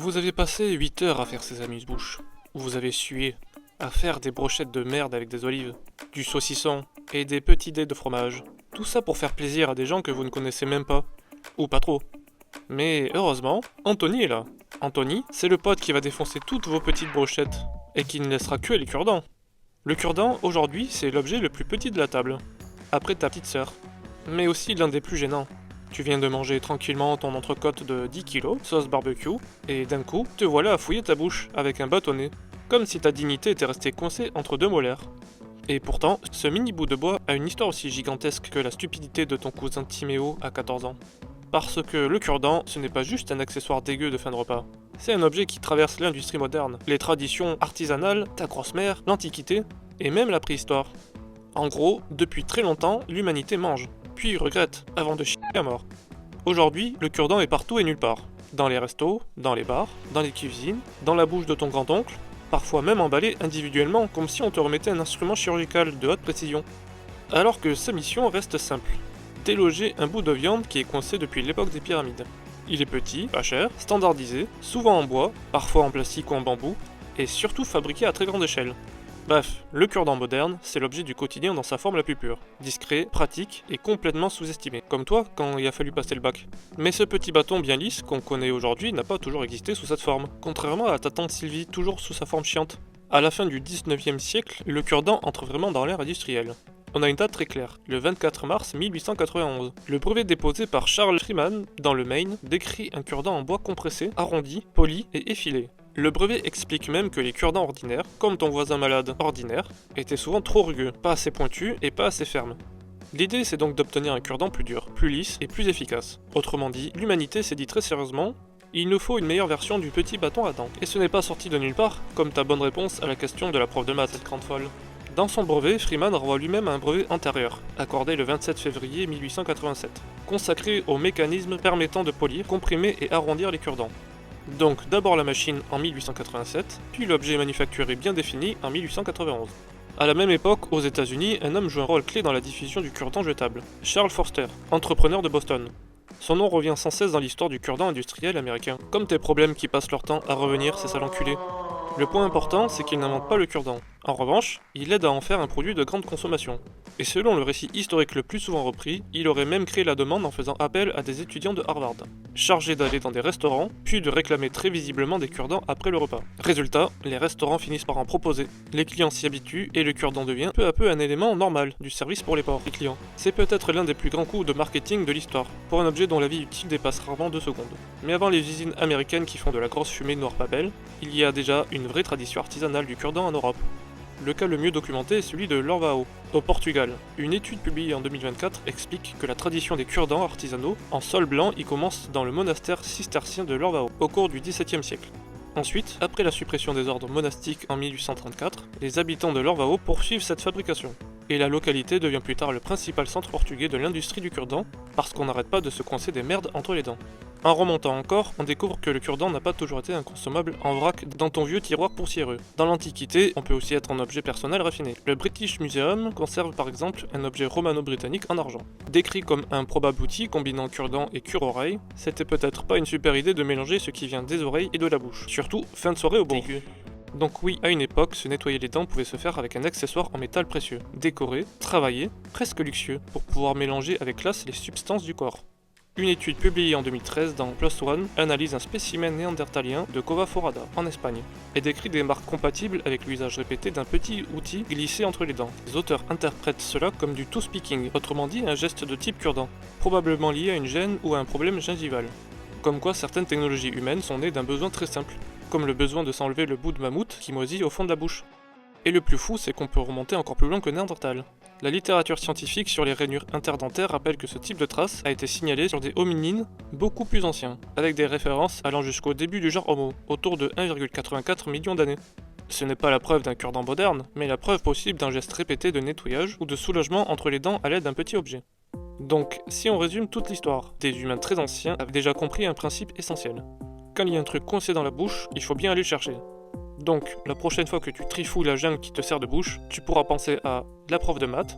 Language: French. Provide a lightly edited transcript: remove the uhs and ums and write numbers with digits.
Vous avez passé 8 heures à faire ces amuse-bouches. Vous avez sué, à faire des brochettes de merde avec des olives, du saucisson et des petits dés de fromage. Tout ça pour faire plaisir à des gens que vous ne connaissez même pas. Ou pas trop. Mais heureusement, Anthony est là. Anthony, c'est le pote qui va défoncer toutes vos petites brochettes, et qui ne laissera que les cure-dents. Le cure-dent, aujourd'hui, c'est l'objet le plus petit de la table, après ta petite sœur. Mais aussi l'un des plus gênants. Tu viens de manger tranquillement ton entrecôte de 10 kilos, sauce barbecue, et d'un coup, te voilà à fouiller ta bouche avec un bâtonnet, comme si ta dignité était restée coincée entre deux molaires. Et pourtant, ce mini bout de bois a une histoire aussi gigantesque que la stupidité de ton cousin Timéo à 14 ans. Parce que le cure-dent, ce n'est pas juste un accessoire dégueu de fin de repas. C'est un objet qui traverse l'industrie moderne, les traditions artisanales, ta grosse-mère, l'Antiquité, et même la préhistoire. En gros, depuis très longtemps, l'humanité mange, puis regrette, avant de chier à mort. Aujourd'hui, le cure-dent est partout et nulle part. Dans les restos, dans les bars, dans les cuisines, dans la bouche de ton grand-oncle, parfois même emballé individuellement, comme si on te remettait un instrument chirurgical de haute précision. Alors que sa mission reste simple. Déloger un bout de viande qui est coincé depuis l'époque des pyramides. Il est petit, pas cher, standardisé, souvent en bois, parfois en plastique ou en bambou, et surtout fabriqué à très grande échelle. Bref, le cure-dent moderne, c'est l'objet du quotidien dans sa forme la plus pure. Discret, pratique et complètement sous-estimé. Comme toi quand il a fallu passer le bac. Mais ce petit bâton bien lisse qu'on connaît aujourd'hui n'a pas toujours existé sous cette forme. Contrairement à ta tante Sylvie, toujours sous sa forme chiante. À la fin du 19e siècle, le cure-dent entre vraiment dans l'ère industrielle. On a une date très claire, le 24 mars 1891. Le brevet déposé par Charles Freeman dans le Maine décrit un cure-dent en bois compressé, arrondi, poli et effilé. Le brevet explique même que les cure-dents ordinaires, comme ton voisin malade ordinaire, étaient souvent trop rugueux, pas assez pointus et pas assez fermes. L'idée c'est donc d'obtenir un cure-dent plus dur, plus lisse et plus efficace. Autrement dit, l'humanité s'est dit très sérieusement, il nous faut une meilleure version du petit bâton à dents. Et ce n'est pas sorti de nulle part, comme ta bonne réponse à la question de la prof de maths, cette grande folle. Dans son brevet, Freeman renvoie lui-même à un brevet antérieur, accordé le 27 février 1887, consacré au mécanisme permettant de polir, comprimer et arrondir les cure-dents. Donc d'abord la machine en 1887, puis l'objet manufacturé bien défini en 1891. À la même époque, aux États-Unis, un homme joue un rôle clé dans la diffusion du cure-dent jetable, Charles Forster, entrepreneur de Boston. Son nom revient sans cesse dans l'histoire du cure-dent industriel américain, comme tes problèmes qui passent leur temps à revenir, ces sales enculés. Le point important, c'est qu'il n'invente pas le cure-dent. En revanche, il aide à en faire un produit de grande consommation. Et selon le récit historique le plus souvent repris, il aurait même créé la demande en faisant appel à des étudiants de Harvard, chargés d'aller dans des restaurants, puis de réclamer très visiblement des cure-dents après le repas. Résultat, les restaurants finissent par en proposer. Les clients s'y habituent et le cure-dent devient peu à peu un élément normal du service pour les clients. C'est peut-être l'un des plus grands coups de marketing de l'histoire, pour un objet dont la vie utile dépasse rarement 2 secondes. Mais avant les usines américaines qui font de la grosse fumée noire pas belle, il y a déjà une vraie tradition artisanale du cure-dent en Europe. Le cas le mieux documenté est celui de Lorvao, au Portugal. Une étude publiée en 2024 explique que la tradition des cure-dents artisanaux en sol blanc y commence dans le monastère cistercien de Lorvao, au cours du XVIIe siècle. Ensuite, après la suppression des ordres monastiques en 1834, les habitants de Lorvao poursuivent cette fabrication. Et la localité devient plus tard le principal centre portugais de l'industrie du cure-dent, parce qu'on n'arrête pas de se coincer des merdes entre les dents. En remontant encore, on découvre que le cure-dent n'a pas toujours été inconsommable en vrac dans ton vieux tiroir poussiéreux. Dans l'Antiquité, on peut aussi être un objet personnel raffiné. Le British Museum conserve par exemple un objet romano-britannique en argent. Décrit comme un probable outil combinant cure-dent et cure-oreille, c'était peut-être pas une super idée de mélanger ce qui vient des oreilles et de la bouche. Surtout, fin de soirée au bon. Donc oui, à une époque, se nettoyer les dents pouvait se faire avec un accessoire en métal précieux, décoré, travaillé, presque luxueux, pour pouvoir mélanger avec classe les substances du corps. Une étude publiée en 2013 dans PLOS ONE analyse un spécimen néandertalien de Cova Forada, en Espagne, et décrit des marques compatibles avec l'usage répété d'un petit outil glissé entre les dents. Les auteurs interprètent cela comme du tooth-picking, autrement dit un geste de type cure-dent, probablement lié à une gêne ou à un problème gingival. Comme quoi certaines technologies humaines sont nées d'un besoin très simple, comme le besoin de s'enlever le bout de mammouth qui moisit au fond de la bouche. Et le plus fou, c'est qu'on peut remonter encore plus loin que Néandertal. La littérature scientifique sur les rainures interdentaires rappelle que ce type de trace a été signalé sur des hominines beaucoup plus anciens, avec des références allant jusqu'au début du genre Homo, autour de 1,84 million d'années. Ce n'est pas la preuve d'un cure-dent moderne, mais la preuve possible d'un geste répété de nettoyage ou de soulagement entre les dents à l'aide d'un petit objet. Donc, si on résume toute l'histoire, des humains très anciens avaient déjà compris un principe essentiel. Quand il y a un truc coincé dans la bouche, il faut bien aller le chercher. Donc, la prochaine fois que tu trifouilles la jungle qui te sert de bouche, tu pourras penser à la prof de maths,